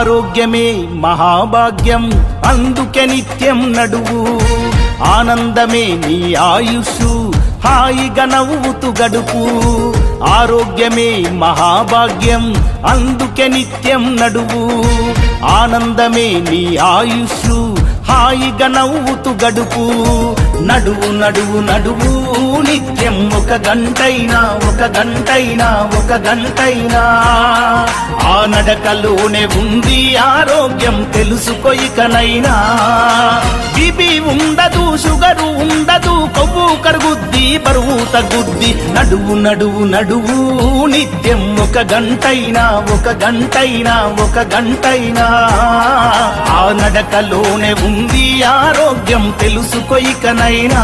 ఆరోగ్యమే మహాభాగ్యం అందుకే నిత్యం నడువు ఆనందమే నీ ఆయుషు హాయిగా నవ్వుతూ గడుపు ఆరోగ్యమే మహాభాగ్యం అందుకే నిత్యం నడువు ఆనందమే నీ ఆయుషు హాయిగా నవ్వుతూ గడుపు నడువు నడువు నడువు నిత్యం ఒక గంటైనా ఆ నడకలోనే ఉంది ఆరోగ్యం తెలుసుకో ఇకనైనా బీపీ ఉండదు షుగరు ఉండదు కొవ్వు కరుగుద్ది బరువు తగ్గుద్ది నడువు నడువు నడువు నిత్యం ఒక గంటైనా ఆ నడకలోనే ఉంది ఆరోగ్యం తెలుసుకో ఇకనైనా